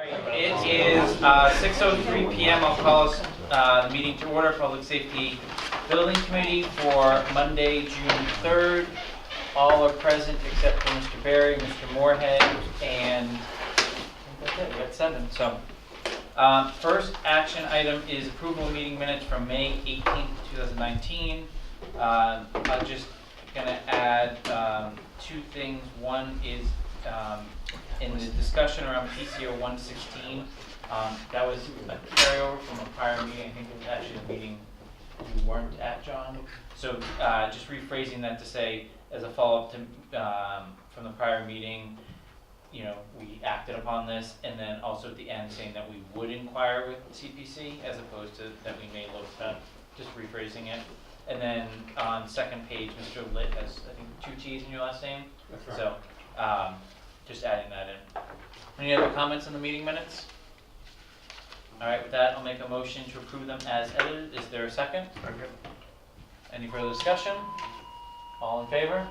It is 6:03 p.m. I'll call the meeting to order, Public Safety Building Committee for Monday, June 3rd. All are present except for Mr. Berry, Mr. Moorhead, and I think that's it. We got 7. So, first action item is approval of meeting minutes from May 18th, 2019. I'm just going to add 2 things. One is in the discussion around PCO 116, that was a carryover from a prior meeting. I think it was actually a meeting you weren't at, John. So just rephrasing that to say, as a follow-up to from the prior meeting, you know, we acted upon this, and then also at the end saying that we would inquire with CPC as opposed to that we may look at, just rephrasing it. And then on second page, Mr. Litt has, I think, 2 T's in your last name. That's right. So just adding that in. Any other comments on the meeting minutes? All right, with that, I'll make a motion to approve them as edited. Is there a second? Second. Any further discussion? All in favor?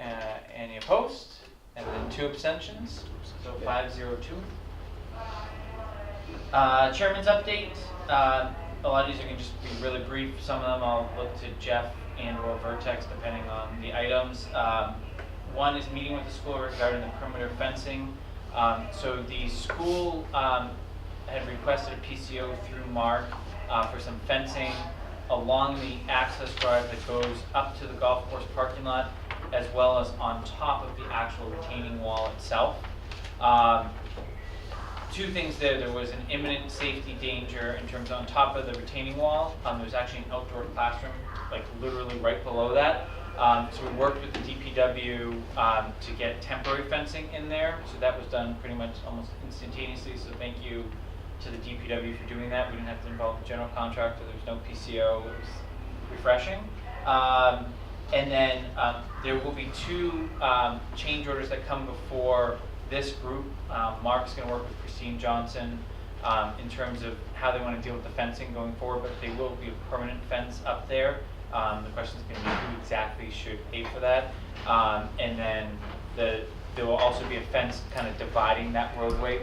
Any opposed? And then 2 abstentions, so 5-0-2. Chairman's update. A lot of these are going to just be really brief. Some of them I'll look to Jeff and or Vertex depending on the items. One is meeting with the school regarding the perimeter fencing. So the school had requested a PCO through Mark for some fencing along the access drive that goes up to the golf course parking lot, as well as on top of the actual retaining wall itself. 2 things there. There was an imminent safety danger in terms of on top of the retaining wall. There's actually an outdoor classroom, like literally right below that. So we worked with the DPW to get temporary fencing in there. So that was done pretty much almost instantaneously. So thank you to the DPW for doing that. We didn't have to involve the general contractor. There was no PCO. It was refreshing. And then there will be 2 change orders that come before this group. Mark's going to work with Christine Johnson in terms of how they want to deal with the fencing going forward, but they will be a permanent fence up there. The question is going to be who exactly should pay for that. And then there will also be a fence kind of dividing that roadway,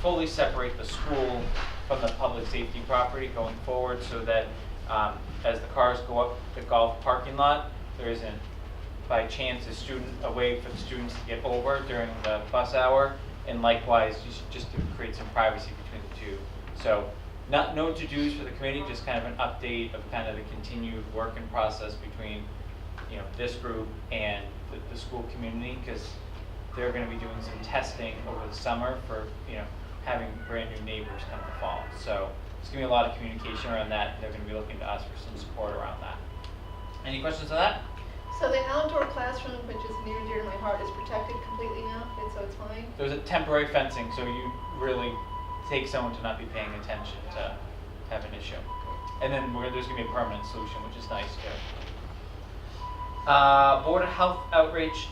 fully separate the school from the public safety property going forward, so that as the cars go up the golf parking lot, there isn't by chance a way for the students to get over during the bus hour, and likewise just to create some privacy between the 2. So no to-dos for the committee, just kind of an update of kind of the continued work and process between, you know, this group and the school community, because they're going to be doing some testing over the summer for, you know, having brand new neighbors come the fall. So there's going to be a lot of communication around that. They're going to be looking to us for some support around that. Any questions on that? So the outdoor classroom, which is near and dear to my heart, is protected completely now, and so it's fine? There's a temporary fencing, so you really take someone to not be paying attention to have an issue. And then there's going to be a permanent solution, which is nice too. Board of Health outreach.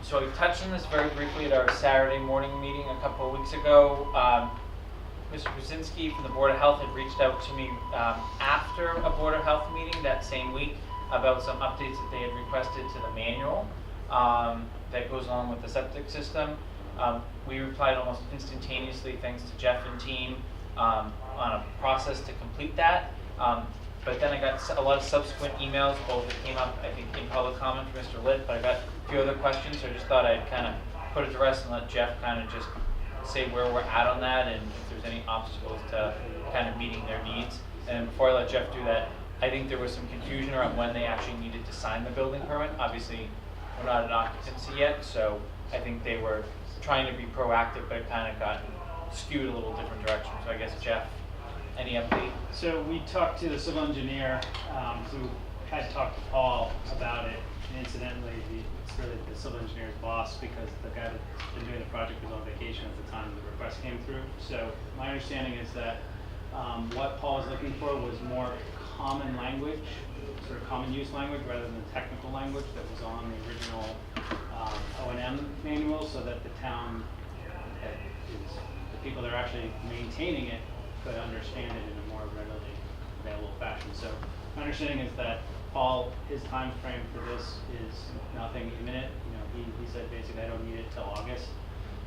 So we touched on this very briefly at our Saturday morning meeting a couple of weeks ago. Mr. Brzezinski from the Board of Health had reached out to me after a Board of Health meeting that same week about some updates that they had requested to the manual that goes along with the septic system. We replied almost instantaneously, thanks to Jeff and team, on a process to complete that. But then I got a lot of subsequent emails, both that came up, I think, in public comment from Mr. Litt, but I got a few other questions, so I just thought I'd kind of put it to rest and let Jeff kind of just say where we're at on that and if there's any obstacles to kind of meeting their needs. And before I let Jeff do that, I think there was some confusion around when they actually needed to sign the building permit. Obviously, we're not at occupancy yet, so I think they were trying to be proactive, but it kind of got skewed a little different direction. So I guess, Jeff, any update? So we talked to the civil engineer who had talked to Paul about it. And incidentally, it's really the civil engineer's boss, because the guy that's been doing the project was on vacation at the time the request came through. So my understanding is that what Paul was looking for was more common language, sort of common use language, rather than technical language that was on the original O&M manual, so that the town, the people that are actually maintaining it, could understand it in a more readily available fashion. So my understanding is that Paul, his time frame for this is nothing imminent. You know, he said basically I don't need it till August.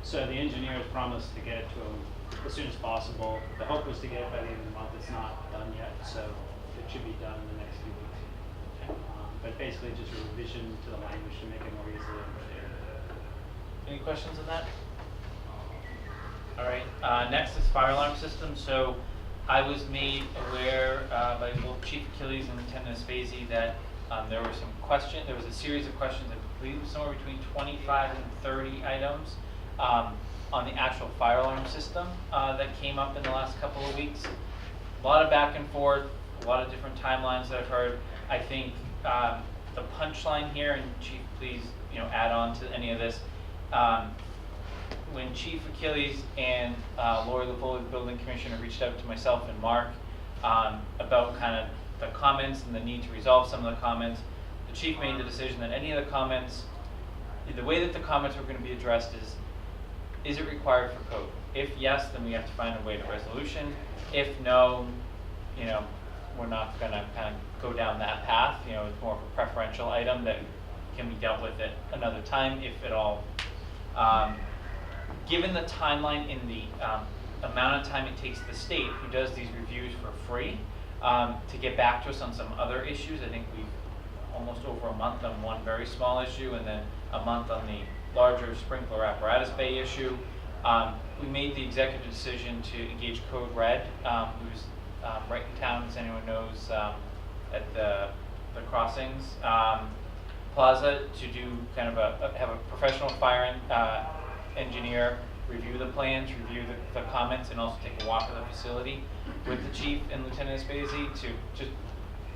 So the engineers promised to get it to them as soon as possible. The hope was to get it by the end of the month. It's not done yet, so it should be done in the next few weeks. But basically just a revision to the language to make it more easily understandable. Any questions on that? All right, next is fire alarm system. So I was made aware by both Chief Achilles and Lieutenant Aspesi that there were there was a series of questions, I believe it was somewhere between 25 and 30 items on the actual fire alarm system that came up in the last couple of weeks. A lot of back and forth, a lot of different timelines that I've heard. I think the punchline here, and Chief, please, add on to any of this. When Chief Achilles and Lori Lavoli, the building commissioner, reached out to myself and Mark about kind of the comments and the need to resolve some of the comments, the chief made the decision that any of the comments, the way that the comments were going to be addressed is it required for code? If yes, then we have to find a way to resolution. If no, we're not going to kind of go down that path. It's more of a preferential item that can be dealt with at another time, if at all. Given the timeline in the amount of time it takes the state, who does these reviews for free, to get back to us on some other issues, I think we've almost over a month on one very small issue, and then a month on the larger sprinkler apparatus bay issue. We made the executive decision to engage Code Red, who's right in town, as anyone knows, at the crossings plaza, to do kind of have a professional fire engineer review the plans, review the comments, and also take a walk of the facility with the chief and Lieutenant Aspesi to just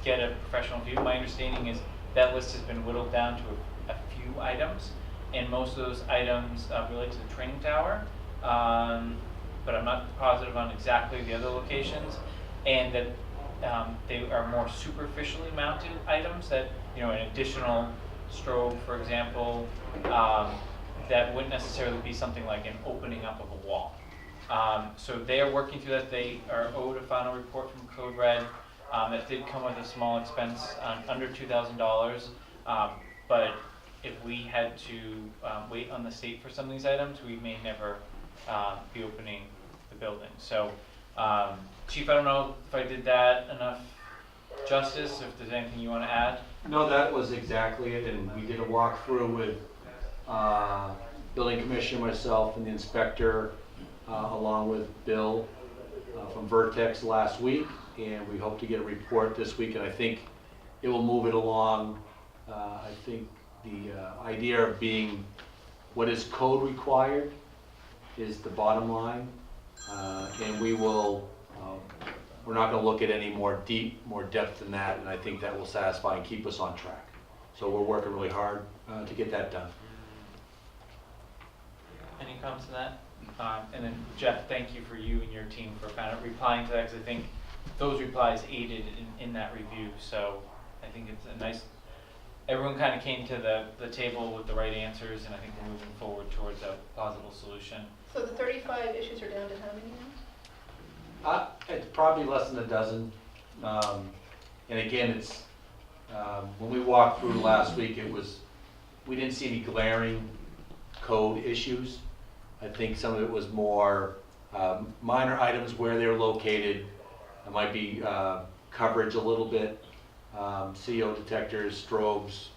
get a professional view. My understanding is that list has been whittled down to a few items, and most of those items relate to the training tower, but I'm not positive on exactly the other locations, and that they are more superficially mounted items that, an additional strobe, for example, that wouldn't necessarily be something like an opening up of a wall. So they are working through that. They are owed a final report from Code Red. That did come with a small expense, under $2,000. But if we had to wait on the state for some of these items, we may never be opening the building. So, Chief, I don't know if I did that enough justice, if there's anything you want to add. No, that was exactly it, and we did a walkthrough with building commissioner, myself, and the inspector, along with Bill from Vertex last week, and we hope to get a report this week, and I think it will move it along. I think the idea of being what is code required is the bottom line, and we will, we're not going to look at any more depth than that, and I think that will satisfy and keep us on track. So we're working really hard to get that done. Any comments on that? And then Jeff, thank you for you and your team for kind of replying to that, because I think those replies aided in that review. So I think it's a nice, everyone kind of came to the table with the right answers, and I think we're moving forward towards a possible solution. So the 35 issues are down to how many now? It's probably less than a dozen. And again, it's, when we walked through last week, we didn't see any glaring code issues. I think some of it was more minor items where they're located. It might be coverage a little bit, CO detectors, strobes.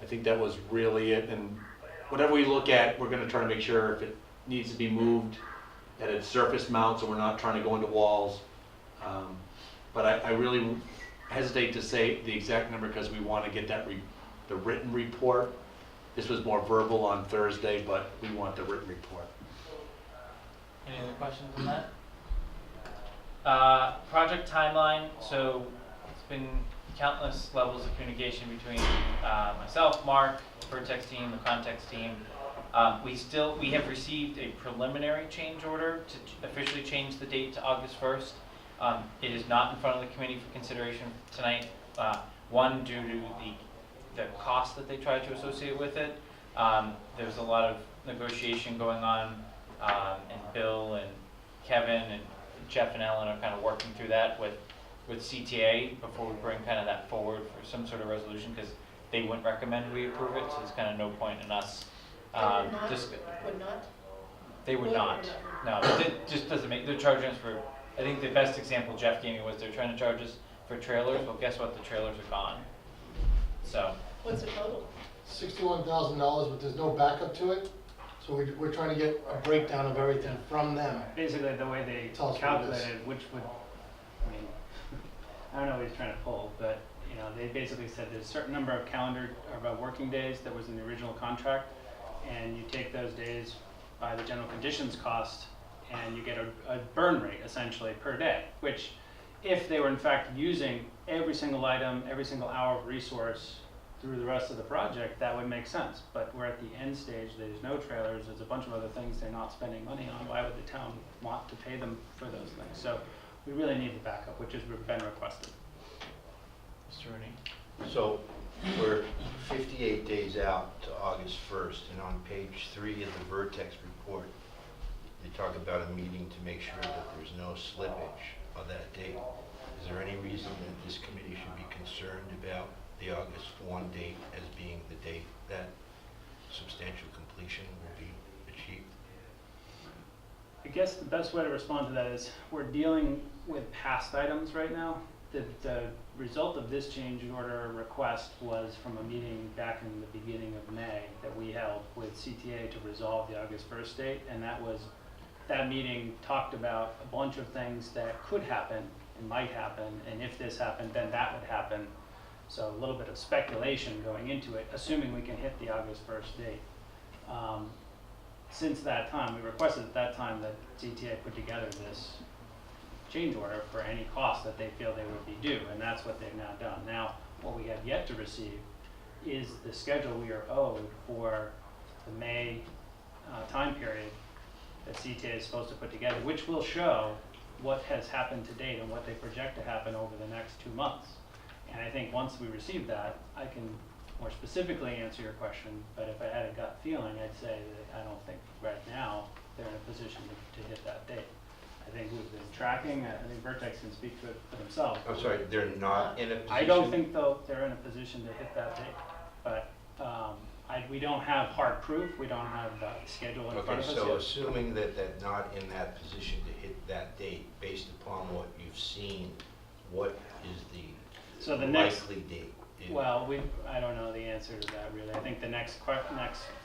I think that was really it. And whatever we look at, we're going to try to make sure if it needs to be moved that it's surface mount, so we're not trying to go into walls. But I really hesitate to say the exact number because we want to get that the written report. This was more verbal on Thursday, but we want the written report. Any other questions on that? Project timeline. So it's been countless levels of communication between myself, Mark, Vertex team, the Context team. We have received a preliminary change order to officially change the date to August 1st. It is not in front of the committee for consideration tonight. One, due to the cost that they tried to associate with it. There's a lot of negotiation going on, and Bill and Kevin and Jeff and Ellen are kind of working through that with CTA before we bring kind of that forward for some sort of resolution, because they wouldn't recommend we approve it, so there's kind of no point in us. Would not? They would not. No, it just doesn't make, they're charging us for, I think the best example Jeff gave me was they're trying to charge us for trailers, well, guess what, the trailers are gone. So, What's the total? $61,000, but there's no backup to it. So we're trying to get a breakdown of everything from them. Basically, the way they Tell us what it is. calculated, which would, I mean, I don't know what he's trying to pull, but, you know, they basically said there's a certain number of calendar, or working days that was in the original contract, and you take those days by the general conditions cost, and you get a burn rate, essentially, per day, which, if they were in fact using every single item, every single hour of resource through the rest of the project, that would make sense. But we're at the end stage, there's no trailers, there's a bunch of other things they're not spending money on. Why would the town want to pay them for those things? So we really need the backup, which has been requested. Mr. Rooney? So we're 58 days out to August 1st, and on page 3 of the Vertex report, they talk about a meeting to make sure that there's no slippage of that date. Is there any reason that this committee should be concerned about the August 1 date as being the date that substantial completion will be achieved? I guess the best way to respond to that is we're dealing with past items right now. The result of this change order request was from a meeting back in the beginning of May that we held with CTA to resolve the August 1st date, and that meeting talked about a bunch of things that could happen and might happen, and if this happened, then that would happen. So a little bit of speculation going into it, assuming we can hit the August 1st date. Since that time, we requested at that time that CTA put together this change order for any cost that they feel they would be due, and that's what they've now done. Now, what we have yet to receive is the schedule we are owed for the May time period that CTA is supposed to put together, which will show what has happened to date and what they project to happen over the next 2 months. And I think once we receive that, I can more specifically answer your question, but if I had a gut feeling, I'd say that I don't think right now they're in a position to hit that date. I think we've been tracking, I think Vertex can speak to it for themselves. I'm sorry, they're not in a position? I don't think they're in a position to hit that date, but we don't have hard proof, we don't have the schedule in front of us Okay, so yet. assuming that they're not in that position to hit that date, based upon what you've seen, what is So the the next, likely date? well, I don't know the answer to that really. I think the next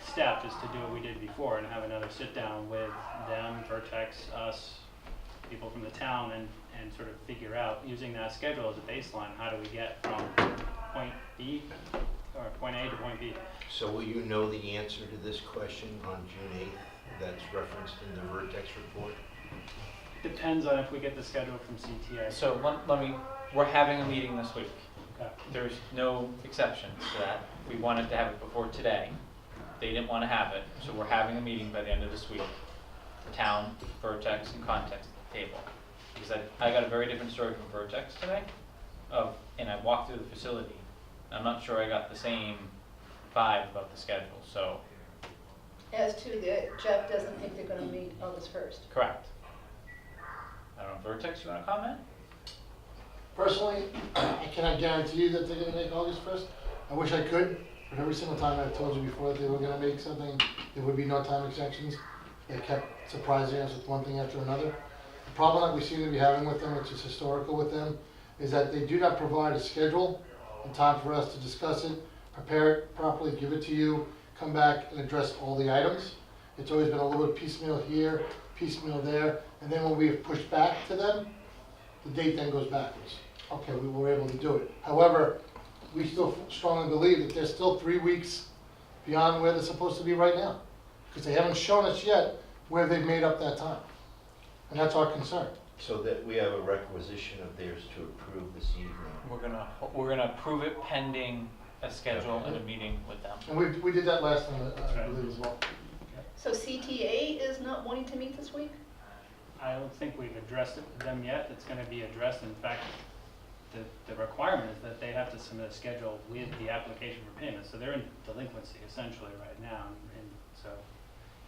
step is to do what we did before and have another sit down with them, Vertex, us, people from the town, and sort of figure out, using that schedule as a baseline, how do we get from point B, or point A to point B. So will you know the answer to this question on June 8th that's referenced in the Vertex report? Depends on if we get the schedule from CTA. So we're having a meeting this week. Okay. There's no exceptions to that. We wanted to have it before today. They didn't want to have it, so we're having a meeting by the end of this week. Town, Vertex, and Context at the table. Because I got a very different story from Vertex today, and I walked through the facility. I'm not sure I got the same vibe about the schedule, so. As to Jeff doesn't think they're gonna meet August 1st. Correct. I don't know, Vertex, you want to comment? Personally, I cannot guarantee you that they're gonna make August 1st. I wish I could, but every single time I've told you before that they were gonna make something, there would be no time extensions. They kept surprising us with one thing after another. The problem that we seem to be having with them, which is historical with them, is that they do not provide a schedule in time for us to discuss it, prepare it properly, give it to you, come back and address all the items. It's always been a little bit piecemeal here, piecemeal there, and then when we have pushed back to them, the date then goes backwards. Okay, we were able to do it. However, we still strongly believe that they're still 3 weeks beyond where they're supposed to be right now. Because they haven't shown us yet where they've made up that time. And that's our concern. So that we have a requisition of theirs to approve this evening. We're gonna approve it pending a schedule and a meeting with them. And we did that last time, I believe as well. So CTA is not wanting to meet this week? I don't think we've addressed it with them yet. It's gonna be addressed. In fact, the requirement is that they have to submit a schedule with the application for payment. So they're in delinquency essentially right now. And so,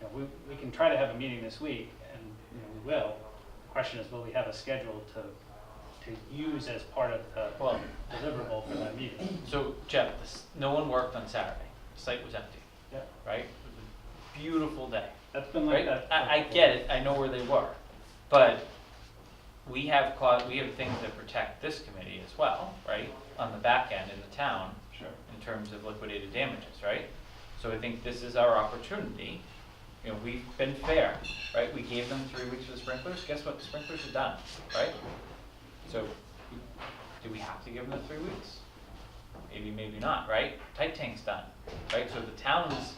you know, we can try to have a meeting this week, and you know, we will. The question is, will we have a schedule to use as part of the deliverable for that meeting? So Jeff, no one worked on Saturday. The site was empty, Yep. right? It was a beautiful day. That's been like right? that. I get it, I know where they were, but we have things that protect this committee as well, right? On the back end in the town, Sure. in terms of liquidated damages, right? So I think this is our opportunity. You know, we've been fair, right? We gave them 3 weeks for the sprinklers. Guess what? The sprinklers are done, right? So do we have to give them the 3 weeks? Maybe, maybe not, right? Tight tank's done, right? So the town's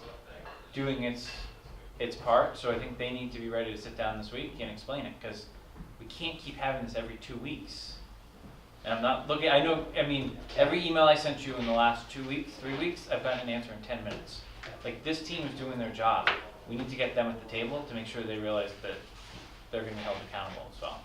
doing its part, so I think they need to be ready to sit down this week and explain it, because we can't keep having this every 2 weeks. And I'm not looking, I know, I mean, every email I sent you in the last 2 weeks, 3 weeks, I've gotten an answer in 10 minutes. Like, this team is doing their job. We need to get them at the table to make sure they realize that they're gonna be held accountable as well.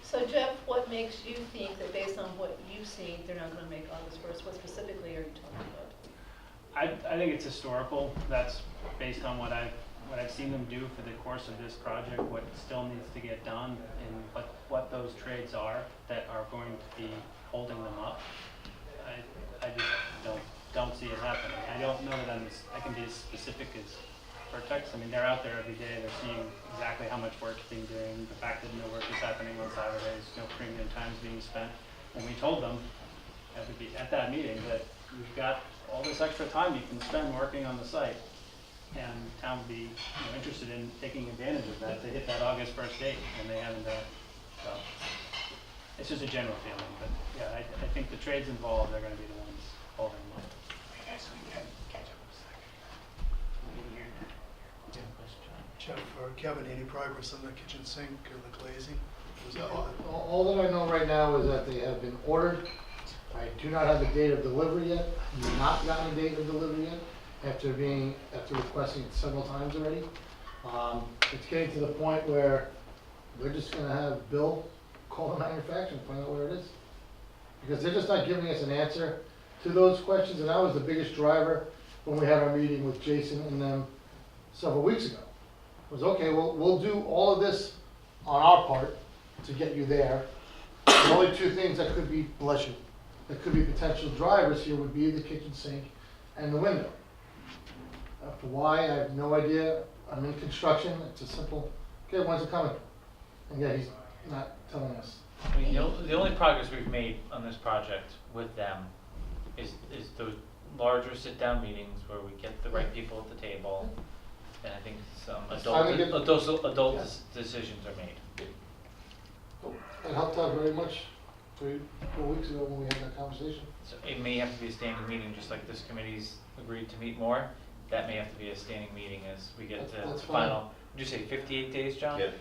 So Jeff, what makes you think that based on what you've seen, they're not gonna make August 1st? What specifically are you talking about? I think it's historical. That's based on what I've seen them do for the course of this project, what still needs to get done, and what those trades are that are going to be holding them up. I just don't see it happening. I don't know that I can be as specific as Vertex. I mean, they're out there every day. They're seeing exactly how much work is being done, the fact that no work is happening on Saturdays, no premium time is being spent. And we told them at that meeting that you've got all this extra time you can spend working on the site. And the town would be interested in taking advantage of that to hit that August 1st date, and they haven't done it. So it's just a general feeling, but yeah, I think the trades involved are going to be the ones holding them up. Jeff or Kevin, any progress on the kitchen sink or the glazing? Was that All that I know right now is that they have been ordered. I do not have a date of delivery yet. I've not gotten a date of delivery yet, after requesting it several times already. It's getting to the point where we're just gonna have Bill call the manufacturer and find out where it is. Because they're just not giving us an answer to those questions, and that was the biggest driver when we had our meeting with Jason and them several weeks ago. Was, okay, we'll do all of this on our part to get you there. The only two things that could be, bless you, that could be potential drivers here would be the kitchen sink and the window. For why, I have no idea. I'm in construction, it's a simple, okay, when's it coming? And yet he's not telling us. I mean, the only progress we've made on this project with them is those larger sit-down meetings where we get the right people at the table, and I think some adult decisions are made. It helped out very much 3 or 4 weeks ago when we had that conversation. So it may have to be a standing meeting, just like this committee's agreed to meet more. That may have to be a standing meeting as we get to That's the fine. final, would you say 58 days, John? Yep.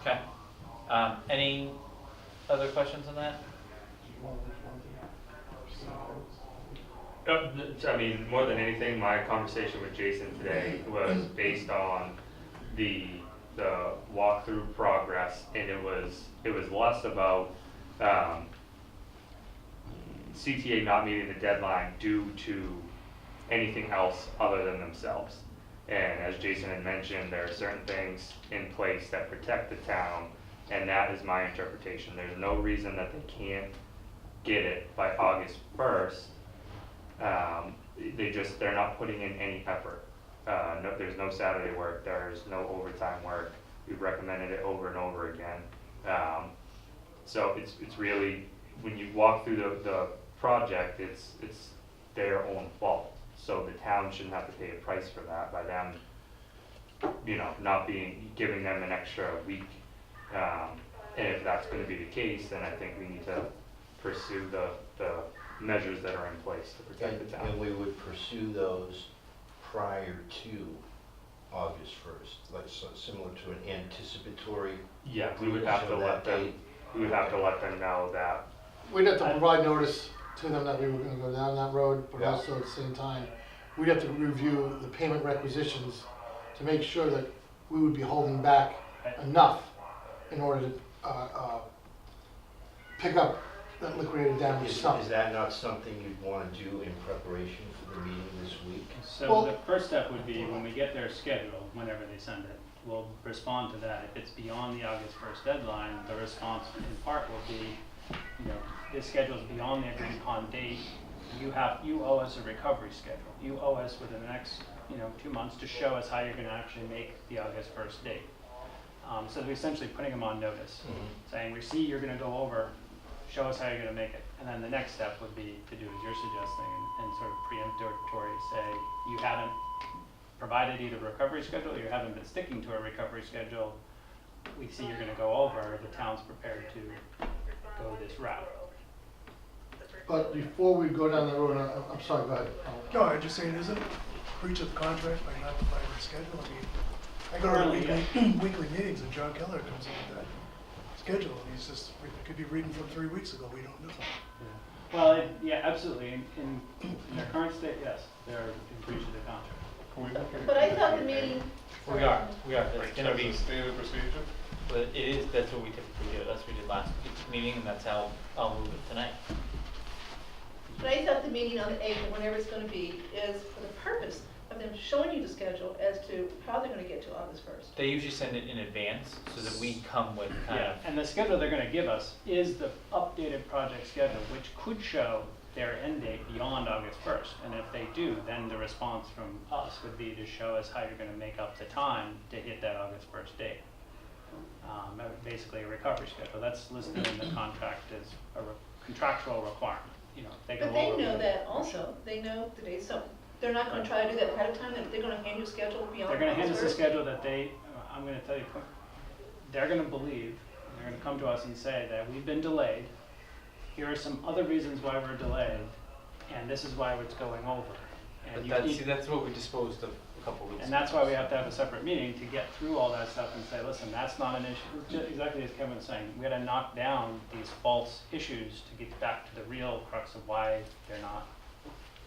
Okay. Any other questions on that? I mean, more than anything, my conversation with Jason today was based on the walkthrough progress, and it was less about CTA not meeting the deadline due to anything else other than themselves. And as Jason had mentioned, there are certain things in place that protect the town, and that is my interpretation. There's no reason that they can't get it by August 1st. They're not putting in any effort. There's no Saturday work, there's no overtime work. We've recommended it over and over again. So it's really, when you walk through the project, it's their own fault. So the town shouldn't have to pay a price for that by them, not giving them an extra week. And if that's going to be the case, then I think we need to pursue the measures that are in place to protect the town. And we would pursue those prior to August 1st, like similar to an anticipatory. Yeah, we would have to let them. We would have to let them know that. We'd have to provide notice to them that we were gonna go down that road, but Yeah. also at the same time, we'd have to review the payment requisitions to make sure that we would be holding back enough in order to, pick up that liquidated damage Is sum. that not something you'd want to do in preparation for the meeting this week? So Well- the first step would be when we get their schedule, whenever they send it, we'll respond to that. If it's beyond the August 1st deadline, the response in part will be, this schedule is beyond the agreed upon date. You owe us a recovery schedule. You owe us within the next, 2 months to show us how you're gonna actually make the August 1st date. So we're essentially putting them on notice, saying, we see you're gonna go over, show us how you're gonna make it. And then the next step would be to do as you're suggesting and sort of preemptory say, you haven't provided either a recovery schedule, or you haven't been sticking to a recovery schedule. We see you're gonna go over, the town's prepared to go this route. But before we go down the road, I'm sorry, go ahead. No, I'm just saying, isn't breach of the contract by not providing a schedule? I mean, I go to Currently, weekly meetings and John Keller comes in with that schedule and he's just, we could be reading from 3 weeks ago, we don't know. Well, yeah, absolutely. In their current state, yes, they're in breach of the contract. But I thought the meeting. We are, it's gonna be, Standard procedure? but it is, that's what we typically do, that's what we did last meeting, and that's how I'll move it tonight. But I thought the meeting on the 8th, or whenever it's gonna be, is for the purpose of them showing you the schedule as to how they're gonna get to August 1st. They usually send it in advance, so that we come with kind Yeah, of, and the schedule they're gonna give us is the updated project schedule, which could show their end date beyond August 1st. And if they do, then the response from us would be to show us how you're gonna make up the time to hit that August 1st date. Basically a recovery schedule, that's listed in the contract as a contractual requirement, if they go But they over. know that also, they know the date, so they're not gonna try to do that ahead of time, they're gonna hand you a schedule beyond They're gonna hand us August a 1st? schedule that I'm gonna tell you, they're gonna believe, they're gonna come to us and say that we've been delayed. Here are some other reasons why we're delayed, and this is why it's going over. And but you that's, need- see, that's what we disposed of a couple weeks ago. And that's why we have to have a separate meeting to get through all that stuff and say, listen, that's not an issue. Exactly as Kevin was saying, we gotta knock down these false issues to get back to the real crux of why they're not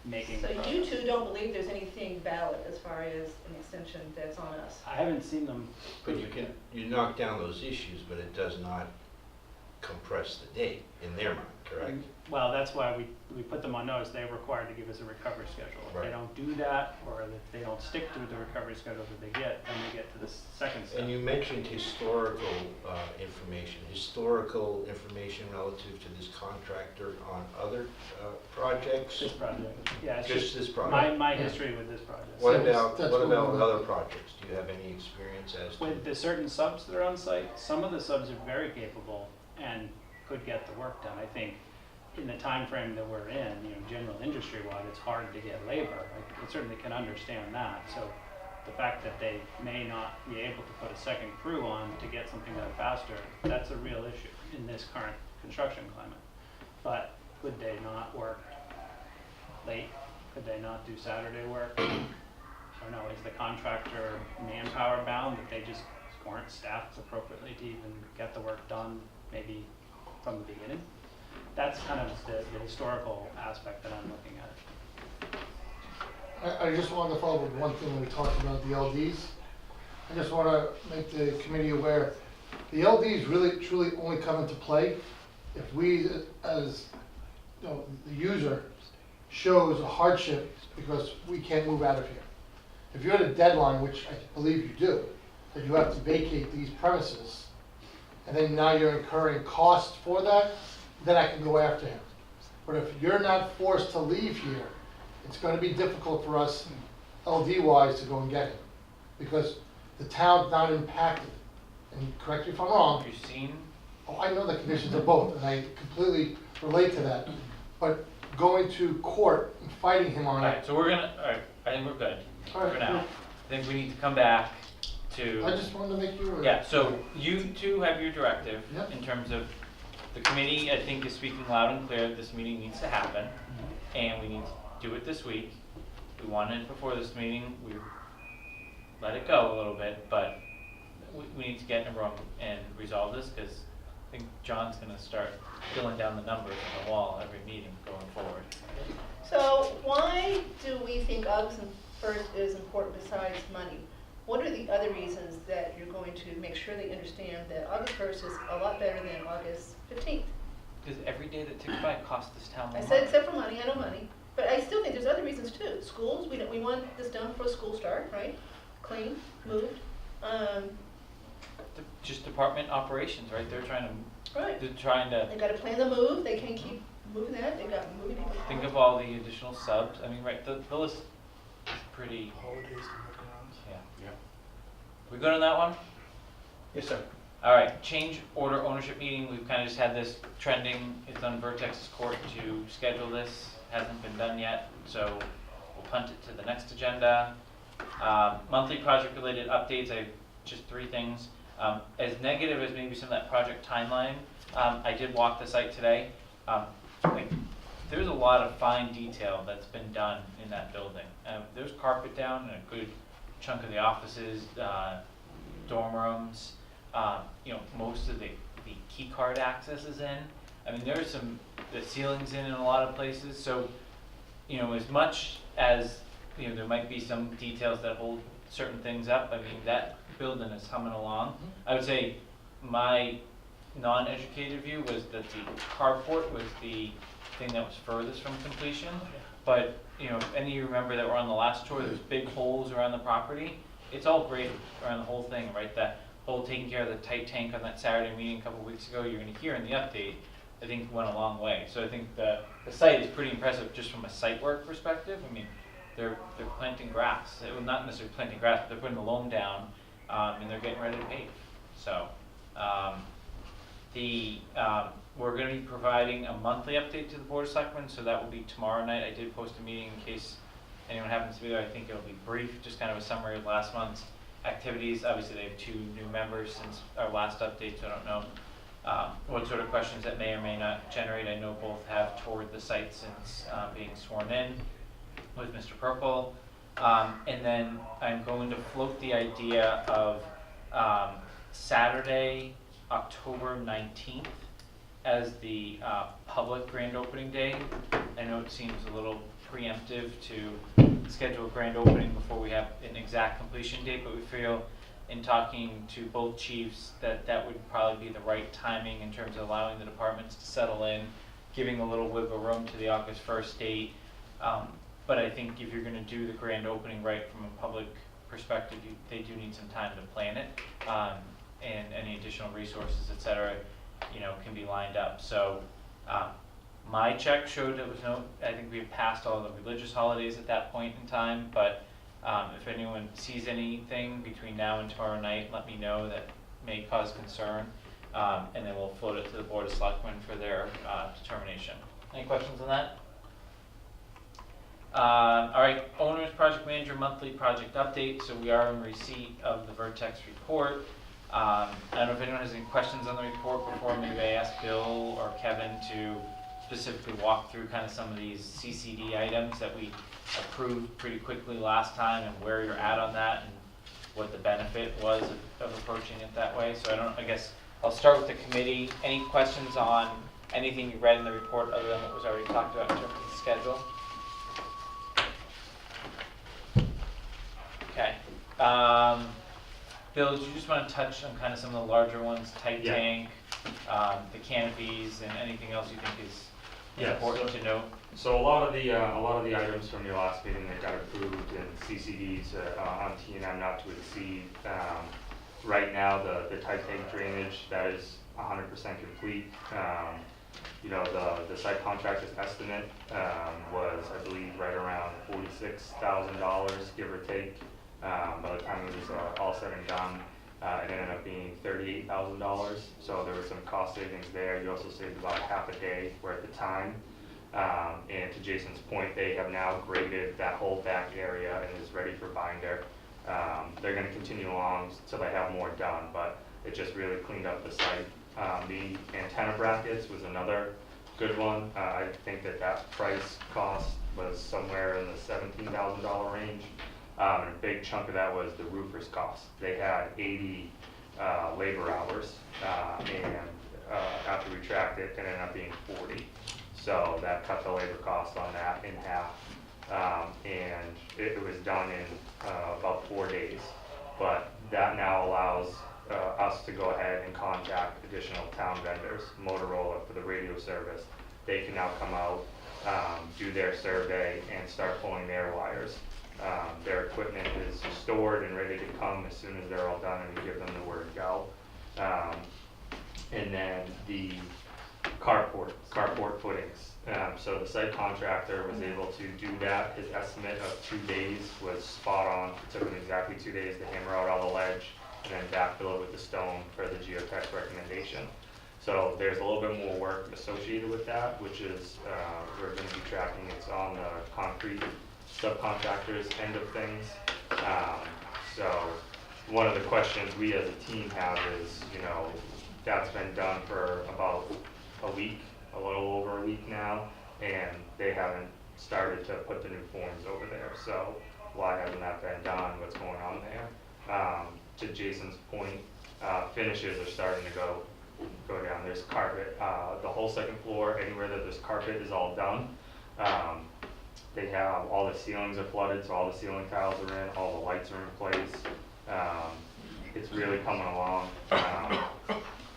making So the you progress. two don't believe there's anything valid as far as an extension that's on us? I haven't seen them. But you knock down those issues, but it does not compress the date in their mind, correct? Well, that's why we put them on notice, they're required to give us a recovery schedule. If they Right. don't do that, or if they don't stick to the recovery schedule that they get, then they get to the second step. And you mentioned historical information relative to this contractor on other projects? This project, yeah, it's Just just this project? my history with this project. What So about, that's what what about we- with other projects? Do you have any experience as to? With the certain subs that are on site, some of the subs are very capable and could get the work done. I think in the time frame that we're in, general industry-wide, it's hard to get labor. I certainly can understand that. So the fact that they may not be able to put a second crew on to get something done faster, that's a real issue in this current construction climate. But could they not work late? Could they not do Saturday work? I don't know, is the contractor manpower bound that they just weren't staffed appropriately to even get the work done, maybe from the beginning? That's kind of the historical aspect that I'm looking at. I just wanted to follow up with one thing when we talked about the LDs. I just want to make the committee aware, the LDs really truly only come into play if we, as the user, shows a hardship because we can't move out of here. If you're at a deadline, which I believe you do, that you have to vacate these premises, and then now you're incurring costs for that, then I can go after him. But if you're not forced to leave here, it's gonna be difficult for us, LD-wise, to go and get him. Because the town's not impacted. And correct me if I'm wrong, Have you seen? oh, I know the conditions of both, and I completely relate to that. But going to court and fighting him on Alright, it, so we're gonna, alright, I think we're good All right, for now. good. I think we need to come back to. I just wanted to make you aware. Yeah, so you two have your directive Yep. in terms of, the committee, I think, is speaking loud and clear, this meeting needs to happen, and we need to do it this week. We wanted it before this meeting, we let it go a little bit, but we need to get in a room and resolve this, because I think John's gonna start filling down the numbers on the wall every meeting going forward. So why do we think August 1st is important besides money? What are the other reasons that you're going to make sure they understand that August 1st is a lot better than August 15th? Because every day that ticks by costs this town more I money. said except for money, I know money, but I still think there's other reasons too. Schools, we want this done before school start, right? Clean, moved, Just department operations, right, right. they're trying to They gotta plan the move, they can't keep moving that, they got moving people. think of all the additional subs, I mean, right, the list is pretty, Holidays and workarounds. yeah. Yeah. We good on that one? Yes, sir. All right, change order ownership meeting, we've kind of just had this trending, it's on Vertex's court to schedule this, hasn't been done yet, so we'll punt it to the next agenda. Monthly project-related updates, I have just 3 things. As negative as maybe some of that project timeline, I did walk the site today. Like, there's a lot of fine detail that's been done in that building. There's carpet down in a good chunk of the offices, dorm rooms. Most of the key card access is in. I mean, there's the ceiling's in a lot of places. So, as much as, there might be some details that hold certain things up, I mean, that building is humming along. I would say my non-educated view was that the carport was the thing that was furthest from completion. But, if any of you remember that were on the last tour, there's big holes around the property. It's all graded around the whole thing, right? That whole taking care of the tight tank on that Saturday meeting a couple weeks ago, you're going to hear in the update, I think went a long way. So I think the site is pretty impressive just from a site work perspective. I mean, they're planting grass. Well, not necessarily planting grass, but they're putting the loam down, and they're getting ready to pave. So we're going to be providing a monthly update to the Board of Selectmen, so that will be tomorrow night. I did post a meeting in case anyone happens to be there. I think it'll be brief, just kind of a summary of last month's activities. Obviously, they have 2 new members since our last update, so I don't know what sort of questions that may or may not generate. I know both have toured the site since being sworn in with Mr. Purple. And then I'm going to float the idea of Saturday, October 19th as the public grand opening day. I know it seems a little preemptive to schedule a grand opening before we have an exact completion date, but we feel in talking to both chiefs that that would probably be the right timing in terms of allowing the departments to settle in, giving a little wiggle room to the August 1st date. But I think if you're going to do the grand opening right from a public perspective, they do need some time to plan it, and any additional resources, et cetera, can be lined up. So my check showed there was I think we had passed all the religious holidays at that point in time, but if anyone sees anything between now and tomorrow night, let me know that may cause concern, and then we'll float it to the Board of Selectmen for their determination. Any questions on that? All right, owner's project manager monthly project update. So we are in receipt of the Vertex report. I don't know if anyone has any questions on the report before maybe I ask Bill or Kevin to specifically walk through kind of some of these CCD items that we approved pretty quickly last time and where you're at on that and what the benefit was of approaching it that way. So I guess I'll start with the committee. Any questions on anything you read in the report other than what was already talked about in terms of the schedule? Okay. Bill, do you just want to touch on kind of some of the larger ones, tight Yeah. tank, the canopies, and anything else you think is Yeah, important to note? So a lot of the items from your last meeting that got approved and CCDs on T&M not to exceed. Right now, the tight tank drainage, that is 100% complete. The site contractor's estimate was, I believe, right around $46,000, give or take. By the time it was all said and done, it ended up being $38,000. So there was some cost savings there. You also saved about half a day, where at the time, and to Jason's point, they have now graded that whole back area and is ready for binder. They're going to continue along until they have more done, but it just really cleaned up the site. The antenna brackets was another good one. I think that price cost was somewhere in the $17,000 range. And a big chunk of that was the roofer's cost. They had 80 labor hours, and after we tracked it, it ended up being 40. So that cut the labor cost on that in half, and it was done in about 4 days. But that now allows us to go ahead and contact additional town vendors. Motorola for the radio service, they can now come out, do their survey, and start pulling their wires. Their equipment is stored and ready to come as soon as they're all done, and we give them the word go. And then the carport footings. So the site contractor was able to do that. His estimate of 2 days was spot on. It took him exactly 2 days to hammer out all the ledge and then backfill it with the stone for the geotech recommendation. So there's a little bit more work associated with that, which is, we're gonna be tracking, it's on the concrete subcontractors end of things. So one of the questions we as a team have is, that's been done for about a week, a little over a week now, and they haven't started to put the new forms over there. So why hasn't that been done? What's going on there? To Jason's point, finishes are starting to go down. There's carpet, the whole second floor, anywhere that there's carpet is all done. They have, all the ceilings are flooded, so all the ceiling tiles are in, all the lights are in place. It's really coming along.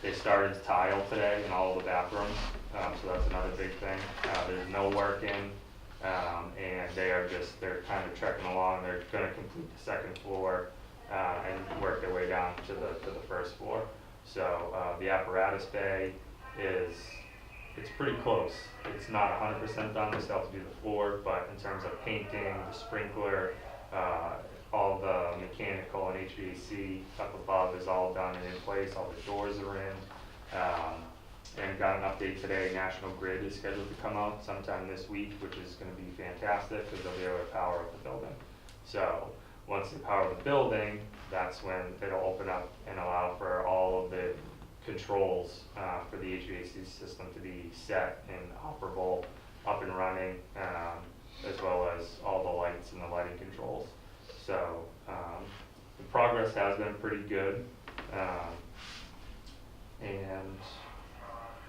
They started tile today in all of the bathrooms, so that's another big thing. There's no work in, and they're kind of trekking along. They're gonna complete the second floor, and work their way down to the first floor. So, the apparatus bay it's pretty close. It's not 100% done, they still have to do the floor, but in terms of painting, the sprinkler, all the mechanical and HVAC up above is all done and in place, all the doors are in. And got an update today, National Grid is scheduled to come out sometime this week, which is gonna be fantastic, because they'll be able to power up the building. So, once they power the building, that's when it'll open up and allow for all of the controls for the HVAC system to be set and operable, up and running, as well as all the lights and the lighting controls. So the progress has been pretty good, and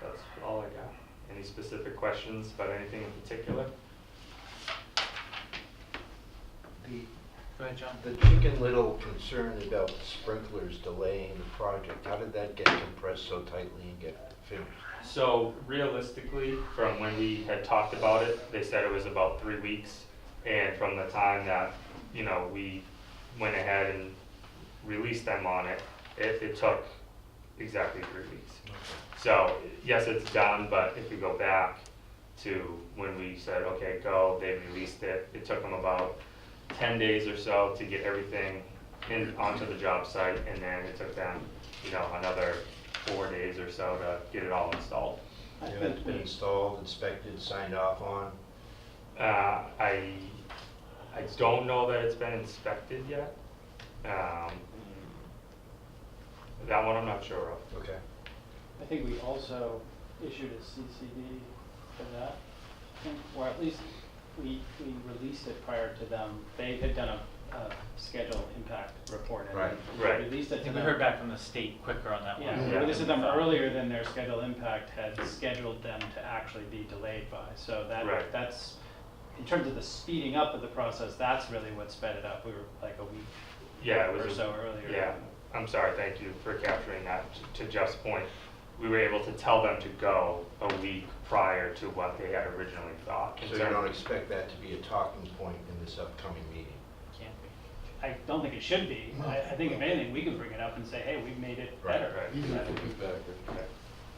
that's all I got. Any specific questions about anything in particular? Go ahead, John. The Chicken Little concern about the sprinklers delaying the project, how did that get compressed so tightly and get finished? So realistically, from when we had talked about it, they said it was about 3 weeks. And from the time that, we went ahead and released them on it, it took exactly 3 weeks. So yes, it's done, but if we go back to when we said, okay, go, they released it, it took them about 10 days or so to get everything onto the job site, and then it took them, another 4 days or so to get it all installed. Has it been installed, inspected, signed off on? I don't know that it's been inspected yet. That one I'm not sure of. Okay. I think we also issued a CCD for that, I think, or at least we released it prior to them. They had done a scheduled impact report, and Right. we Right. released it I to think them. we heard back from the state quicker on that one. Yeah, we released it to them earlier than their scheduled impact had scheduled them to actually be delayed by. So Right. that's, in terms of the speeding up of the process, that's really what sped it up. We were like a week Yeah, it or was so earlier. Yeah, I'm sorry, thank you for capturing that. To Jeff's point, we were able to tell them to go a week prior to what they had originally thought. So you don't expect that to be a talking point in this upcoming meeting? Can't be. I don't think it should be. I think if anything, we can bring it up and say, hey, we've made it Right, better. right. Even if it was better.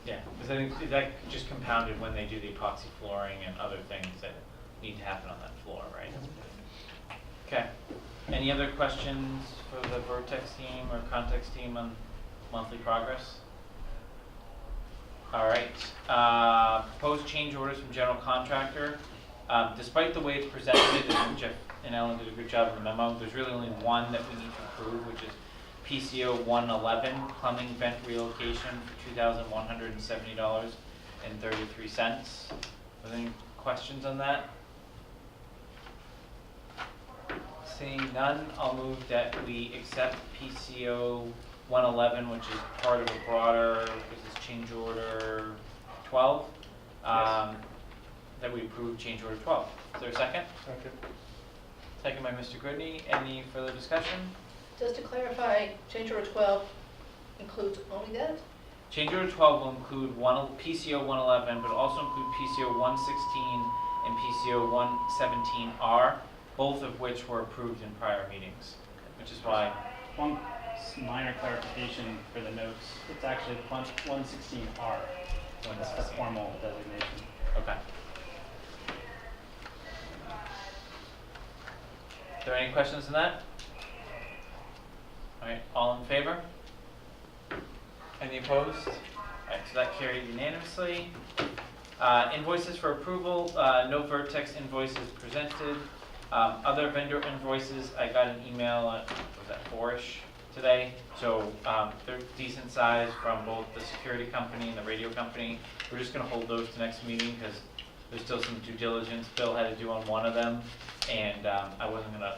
Yeah, because I think that just compounded when they do the epoxy flooring and other things that need to happen on that floor, right? Okay. Any other questions for the Vertex team or Context team on monthly progress? All right. Proposed change orders from general contractor. Despite the way it's presented, and Jeff and Ellen did a good job in the memo, there's really only one that we need to approve, which is PCO 111, plumbing vent relocation for $2,170.33. Are there any questions on that? Seeing none, I'll move that we accept PCO 111, which is part of a broader, this is change order 12. That we approve change order 12. Is there a second? Second. Second by Mr. Goodney. Any further discussion? Just to clarify, change order 12 includes only that? Change order 12 will include PCO 111, but also include PCO 116 and PCO 117R, both of which were approved in prior meetings, which is why. One minor clarification for the notes, it's actually 116R. when a CCNA? formal designation. Okay. Are there any questions on that? All right, all in favor? Any opposed? All right, so that carried unanimously. Invoices for approval, no Vertex invoices presented. Other vendor invoices, I got an email at, was that 4-ish today? So they're decent size from both the security company and the radio company. We're just gonna hold those to next meeting because there's still some due diligence Bill had to do on one of them. And I wasn't gonna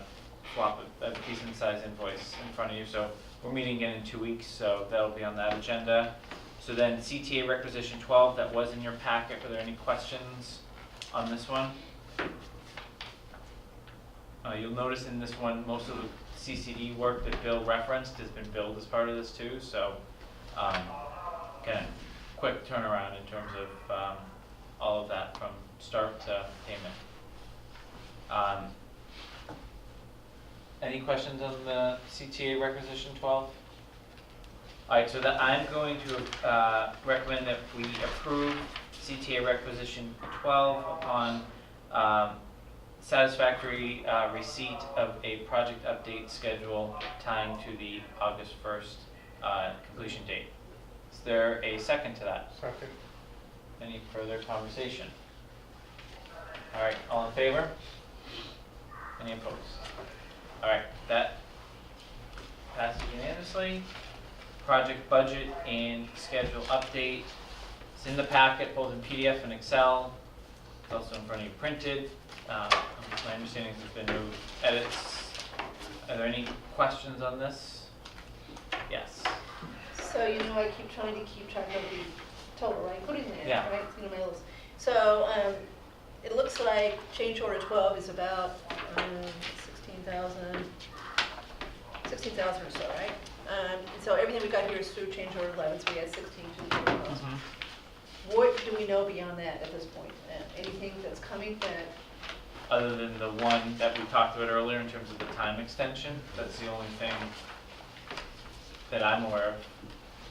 swap a decent size invoice in front of you. So we're meeting again in 2 weeks, so that'll be on that agenda. So then CTA requisition 12, that was in your packet. Were there any questions on this one? You'll notice in this one, most of the CCD work that Bill referenced has been billed as part of this too. So again, quick turnaround in terms of all of that from start to payment. Any questions on the CTA requisition 12? All right, so that I'm going to recommend that we approve CTA requisition 12 upon satisfactory receipt of a project update schedule tying to the August 1st completion date. Is there a second to that? Second. Any further conversation? All right, all in favor? Any opposed? All right, that passes unanimously. Project budget and schedule update. It's in the packet, both in PDF and Excel. It's also in front of you printed. My understanding is there's been no edits. Are there any questions on this? Yes. So, I keep trying to keep track of the total, right, including land, Yeah. right? It's in my list. So, it looks like change order 12 is about 16,000 or so, right? So everything we got here is through change order 11, so we had 16 to the total cost. What do we know beyond that at this point? Anything that's coming that, Other than the one that we talked about earlier in terms of the time extension, that's the only thing that I'm aware of.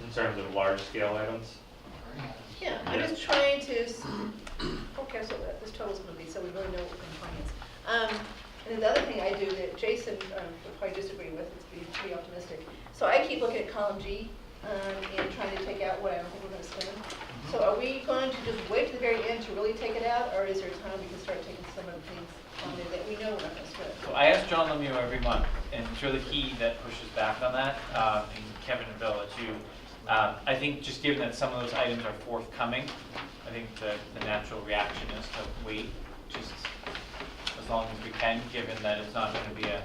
In terms of large scale items, yeah, I'm just trying to, okay, so that this total's gonna be, so we really know what we're gonna finance. And then the other thing I do that Jason would probably disagree with, it's being pretty optimistic. So I keep looking at column G and trying to take out what I don't think we're gonna spend. So are we going to just wait to the very end to really take it out, or is there time we can start taking some of the things on there that we know we're not gonna spend? So I ask John Lemieux every month, and it's really he that pushes back on that, and Kevin and Bill, it's you. I think just given that some of those items are forthcoming, I think the natural reaction is to wait just as long as we can, given that it's not going to be a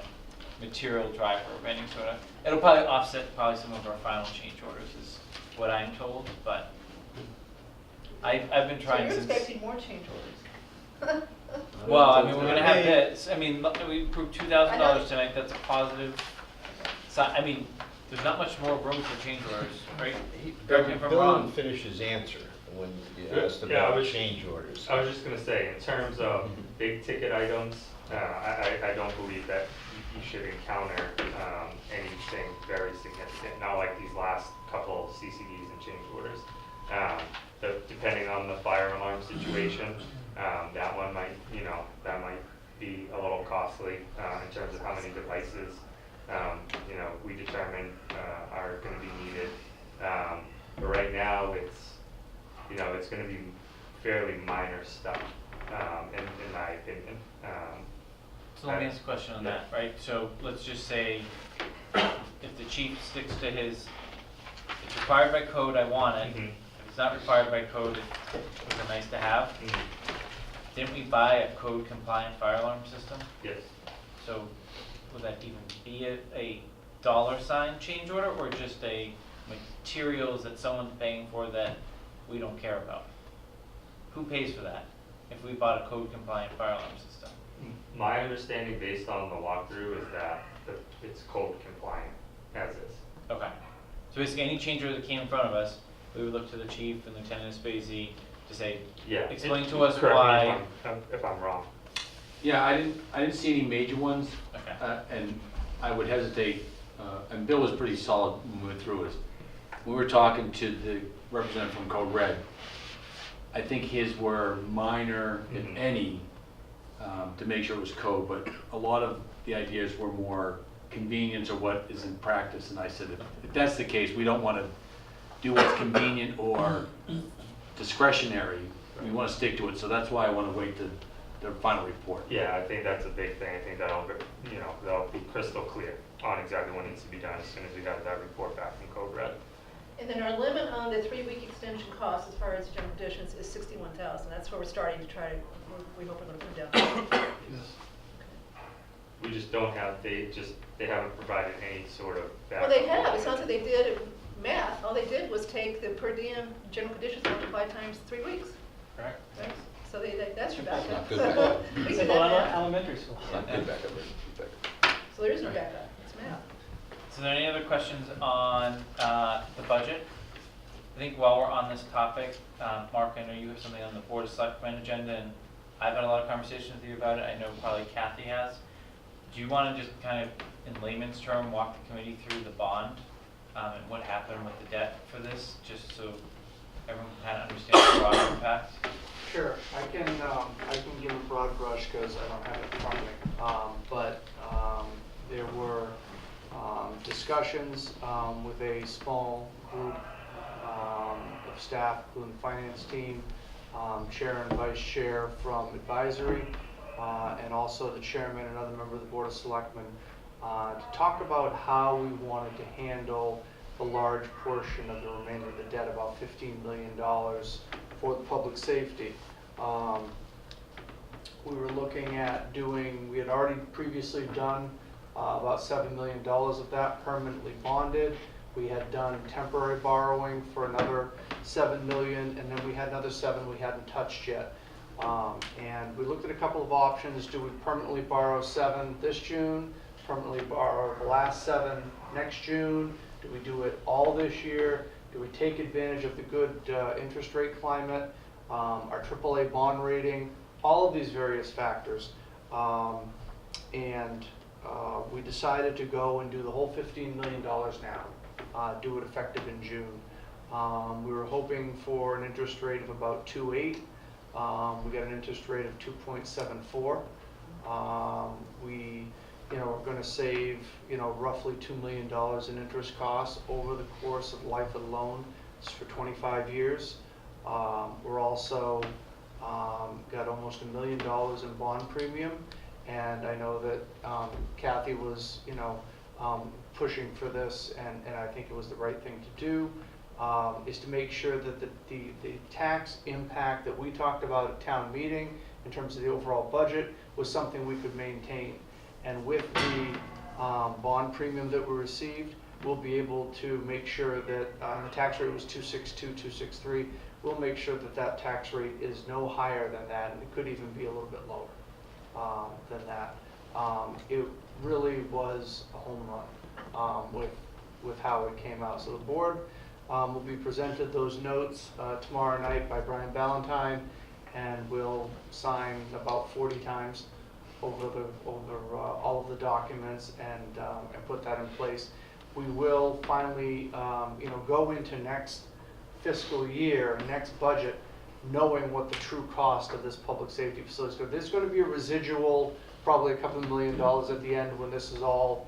material driver of any sort of. It'll probably offset some of our final change orders, is what I'm told. But I've been trying So you're since. expecting more change orders? Well, I mean, we're going to have this. I mean, we approved I know. $2,000 tonight. That's a positive. So I mean, there's not much more room for change orders, right? Correct me if I'm Bill wrong. didn't finish his answer when you Yeah, asked yeah, I about was- change orders. I was just gonna say, in terms of big ticket items, I don't believe that you should encounter anything very significant, not like these last couple CCDs and change orders. But depending on the fire alarm situation, that one might, that might be a little costly in terms of how many devices, we determine are gonna be needed. But right now, it's gonna be fairly minor stuff, in my opinion. So let me ask a question on that, right? So let's just say if the chief sticks to his, it's required by code, I want it. Mhm. If it's not required by code, it's a nice to have. Didn't we buy a code compliant fire alarm system? Yes. So would that even be a dollar sign change order or just a materials that someone's paying for that we don't care about? Who pays for that if we bought a code compliant fire alarm system? My understanding based on the walkthrough is that it's code compliant as is. Okay. So basically any change order that came in front of us, we would look to the chief and Lieutenant Espasy to say, Yeah. explain to us Correct me why. if I'm wrong. Yeah, I didn't see any major ones, Okay. and I would hesitate, and Bill was pretty solid when we went through it. We were talking to the representative from Code Red, I think his were minor, if Mhm. any, to make sure it was code, but a lot of the ideas were more convenience or what is in practice. And I said, if that's the case, we don't want to do what's convenient or discretionary. We want to stick to it, so that's why I want to wait to the final report. Yeah, I think that's a big thing. I think that'll be crystal clear on exactly what needs to be done as soon as we have that report back from Code Red. And then our limit on the 3-week extension cost as far as general conditions is 61,000. That's where we're starting to try to, we hope we're gonna come down. Yes. We just don't have, they haven't provided any sort of Well, backup. they have, it's not that they did math, all they did was take the per diem general conditions multiplied times 3 weeks. Correct. Right? So that's your backup. Good backup. We did Simple that math. elementary school. Good backup, good backup. So there is no backup, it's math. So are there any other questions on the budget? I think while we're on this topic, Mark, I know you have something on the Board of Selectmen agenda, and I've had a lot of conversations with you about it. I know probably Kathy has. Do you want to just kind of, in layman's term, walk the committee through the bond and what happened with the debt for this, just so everyone can kind of understand the broad impact? Sure, I can give a broad brush because I don't have it in front of me. But there were discussions with a small group of staff, including the finance team, chair and vice chair from advisory, and also the chairman and other member of the Board of Selectmen, to talk about how we wanted to handle the large portion of the remainder of the debt, about $15 million for the public safety. We were looking at we had already previously done about $7 million of that permanently bonded. We had done temporary borrowing for another $7 million, and then we had another $7 million we hadn't touched yet. And we looked at a couple of options. Do we permanently borrow $7 million this June, permanently borrow the last $7 million next June? Do we do it all this year? Do we take advantage of the good interest rate climate, our AAA bond rating, all of these various factors? And we decided to go and do the whole $15 million now, do it effective in June. We were hoping for an interest rate of about 2.8. We got an interest rate of 2.74. We're going to save, roughly $2 million in interest costs over the course of life of the loan. It's for 25 years. We're also got almost $1 million in bond premium, and I know that Kathy was, pushing for this, and I think it was the right thing to do, is to make sure that the tax impact that we talked about at town meeting in terms of the overall budget was something we could maintain. And with the bond premium that we received, we'll be able to make sure that the tax rate was 262, 263. We'll make sure that that tax rate is no higher than that, and it could even be a little bit lower than that. It really was a home run with how it came out. So the board will be presented those notes tomorrow night by Brian Ballantyne, and we'll sign about 40 times over all of the documents and put that in place. We will finally, go into next fiscal year, next budget, knowing what the true cost of this public safety facility is. There's going to be a residual, probably a couple $1 million at the end when this is all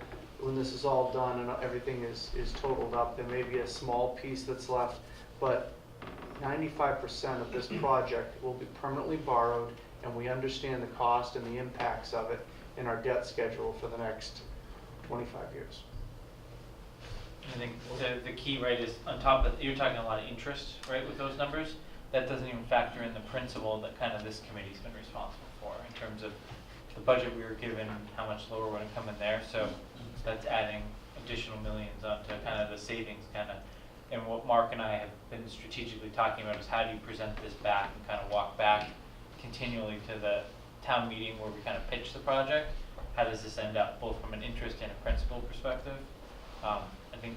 done and everything is totaled up. There may be a small piece that's left, but 95% of this project will be permanently borrowed, and we understand the cost and the impacts of it in our debt schedule for the next 25 years. I think the key, right, is on top of, you're talking a lot of interest, right, with those numbers. That doesn't even factor in the principal that kind of this committee's been responsible for in terms of the budget we were given, how much lower we're going to come in there. So that's adding additional millions onto kind of the savings kind of. And what Mark and I have been strategically talking about is how do you present this back and kind of walk back continually to the town meeting where we kind of pitch the project. How does this end up, both from an interest and a principal perspective? I think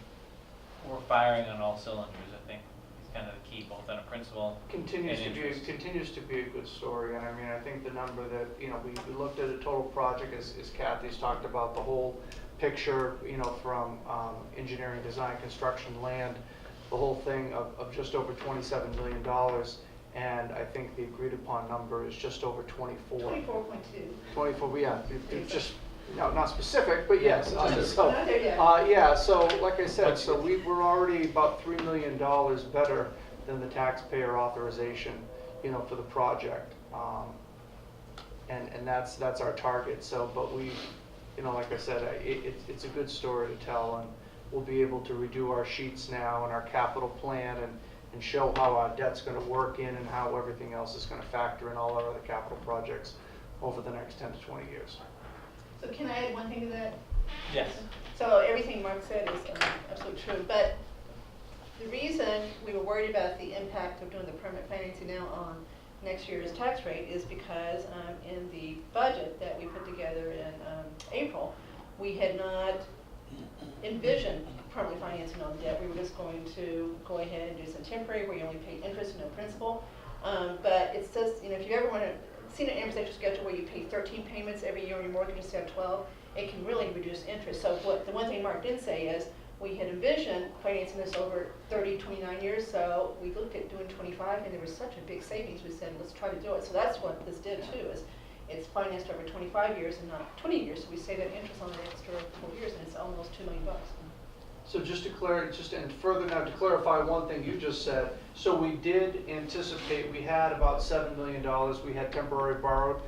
we're firing on all cylinders. I think is kind of the key, both on a principal Continues and interest. to be a good story, and I mean, I think the number that, we looked at a total project, as Kathy's talked about, the whole picture, from engineering, design, construction, land, the whole thing of just over $27 million, and I think the agreed upon number is just over 24. 24.2. 24, yeah, it's just, no, not specific, but yes. Not there yet. Yeah, so like I said, so we're already about $3 million better than the taxpayer authorization, for the project. And that's our target, so, but we, like I said, it's a good story to tell, and we'll be able to redo our sheets now and our capital plan and show how our debt's gonna work in and how everything else is gonna factor in all our other capital projects over the next 10 to 20 years. So can I add one thing to that? Yes. So everything Mark said is absolutely true, but the reason we were worried about the impact of doing the permanent financing now on next year's tax rate is because in the budget that we put together in April, we had not envisioned permanently financing on debt. We were just going to go ahead and do some temporary where you only pay interest and no principal. But it's just, if you ever want to see an amortization schedule where you pay 13 payments every year on your mortgage instead of 12, it can really reduce interest. So the one thing Mark didn't say is we had envisioned financing this over 30, 29 years, so we looked at doing 25, and there was such a big savings, we said, let's try to do it. So that's what this did too, is it's financed over 25 years and not 20 years, so we save that interest on the extra 4 years, and it's almost $2 million. So and further now to clarify one thing you just said, so we did anticipate, we had about $7 million we had temporary borrowed.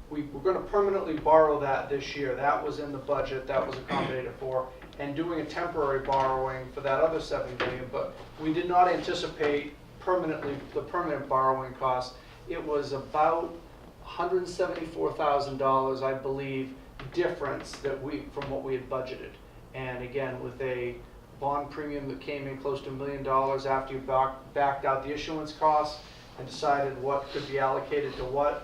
We're gonna permanently borrow that this year. That was in the budget, that was accommodated for, and doing a temporary borrowing for that other $7 million, but we did not anticipate the permanent borrowing cost. It was about $174,000, I believe, difference from what we had budgeted. And again, with a bond premium that came in close to $1 million after you backed out the issuance costs and decided what could be allocated to what,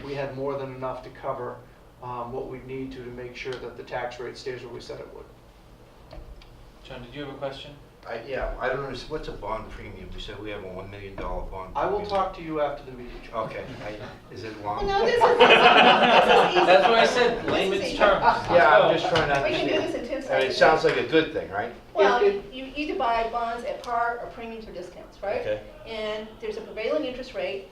we had more than enough to cover what we need to make sure that the tax rate stays where we said it would. John, did you have a question? Yeah, I don't understand, what's a bond premium? We said we have a $1 million bond premium. I will talk to you after the meeting. Okay, is it long? Well, no, this is easy. That's what I said, layman's easy. terms. Yeah, I'm just trying to We can do understand. this in 10 I mean, seconds. it sounds like a good thing, right? Well, you either buy bonds at par or premiums or discounts, right? Okay. And there's a prevailing interest rate.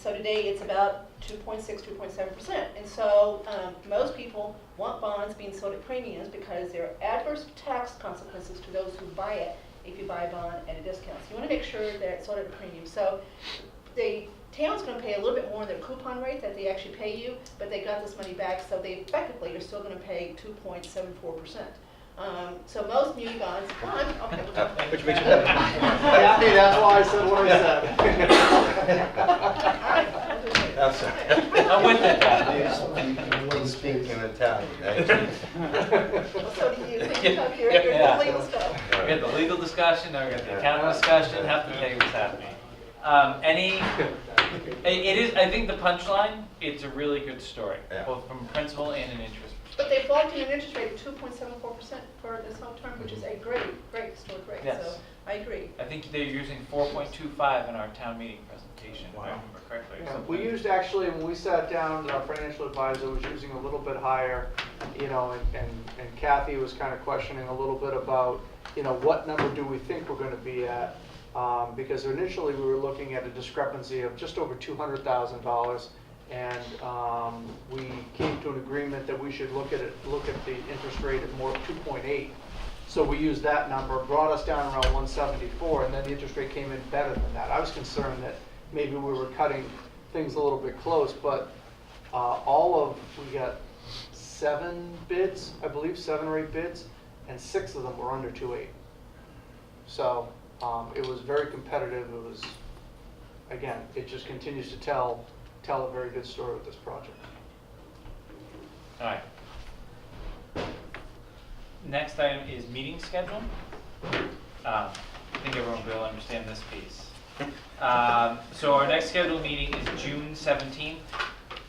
So today it's about 2.6, 2.7%. And so most people want bonds being sold at premiums because there are adverse tax consequences to those who buy it if you buy a bond at a discount. So you want to make sure that it's sold at a premium. So the town's going to pay a little bit more in their coupon rate that they actually pay you, but they got this money back, so they effectively are still going to pay 2.74%. So most muni bonds, okay. Which makes you happy. Happy, that's why I said what I said. That's I'm with it, John. Please speak in Italian, right? So do you think you have your legal stuff? We got the legal discussion, now we got the accounting discussion, have to tell you what's happening. It is, I think the punchline, it's a really good story, Yeah. both from principal and an interest But they've locked in an interest rate of 2.74% for this whole term, which is a great historic rate. Yes. So I agree. I think they're using 4.25 in our town meeting presentation, if I Wow. remember correctly. or Yeah, something. we used actually, when we sat down, our financial advisor was using a little bit higher, and Kathy was kind of questioning a little bit about, what number do we think we're going to be at? Because initially we were looking at a discrepancy of just over $200,000, and we came to an agreement that we should look at the interest rate at more 2.8. So we used that number, brought us down around 174, and then the interest rate came in better than that. I was concerned that maybe we were cutting things a little bit close, but we got 7 bids, I believe, 7 or 8 bids, and 6 of them were under 2.8. So it was very competitive. It was, again, it just continues to tell a very good story with this project. All right. Next item is meeting schedule. I think everyone will understand this piece. So our next scheduled meeting is June 17th.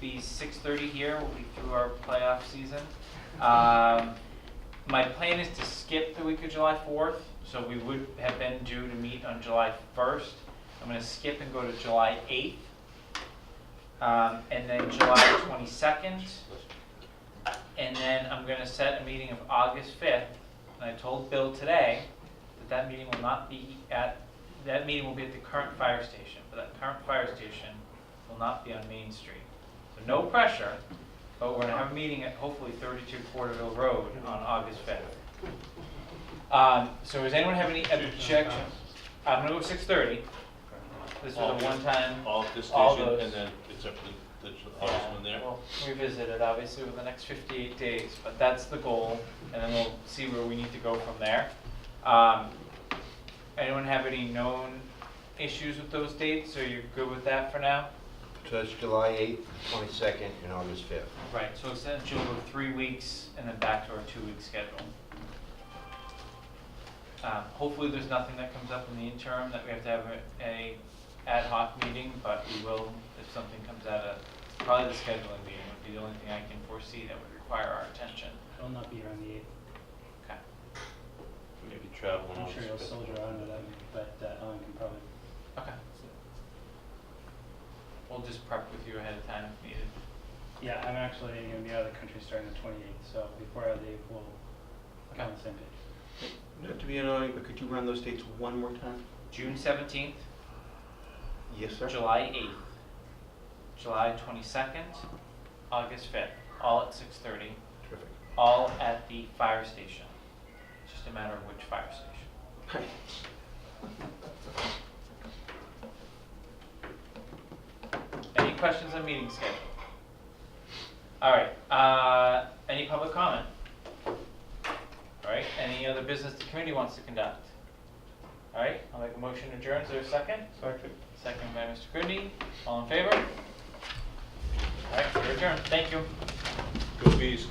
Be 6:30 here. We'll be through our playoff season. My plan is to skip the week of July 4th, so we would have been due to meet on July 1st. I'm going to skip and go to July 8th. And then July 22nd, and then I'm going to set a meeting of August 5th, and I told Bill today that meeting will not be at that meeting will be at the current fire station, but that current fire station will not be on Main Street. So no pressure, but we're gonna have a meeting at hopefully 32 Porterville Road on August 5th. So does anyone have any objection? I'm gonna go 6:30. This was a one-time. All at this all station, those. and then except for the office one there? We'll revisit it obviously over the next 58 days, but that's the goal, and then we'll see where we need to go from there. Anyone have any known issues with those dates, or you're good with that for now? So that's July 8th, 22nd, and August 5th. Right, so essentially we'll go 3 weeks and then back to our 2-week schedule. Hopefully there's nothing that comes up in the interim that we have to have a ad hoc meeting, but we will if something comes out of, probably the scheduling meeting would be the only thing I can foresee that would require our attention. I'll not be here on the 8th. Okay. Maybe traveling I'm on sure you'll soldier on with that, but Ellen can probably. Okay. We'll just prep with you ahead of time if needed. Yeah, I'm actually going to be out of the country starting the 28th, so before I leave, we'll be on the same page. Not to be annoying, but could you run those dates one more time? June 17th, Yes, sir. July 8th, July 22nd, August 5th, all at 6:30, Terrific. all at the fire station. It's just a matter of which fire station. Any questions on meeting schedule? All right, any public comment? All right, any other business the committee wants to conduct? All right, I'll make a motion to adjourn. Is there a second? Second by Mr. Goodney. All in favor? All right, we're adjourned. Thank you. Go bees.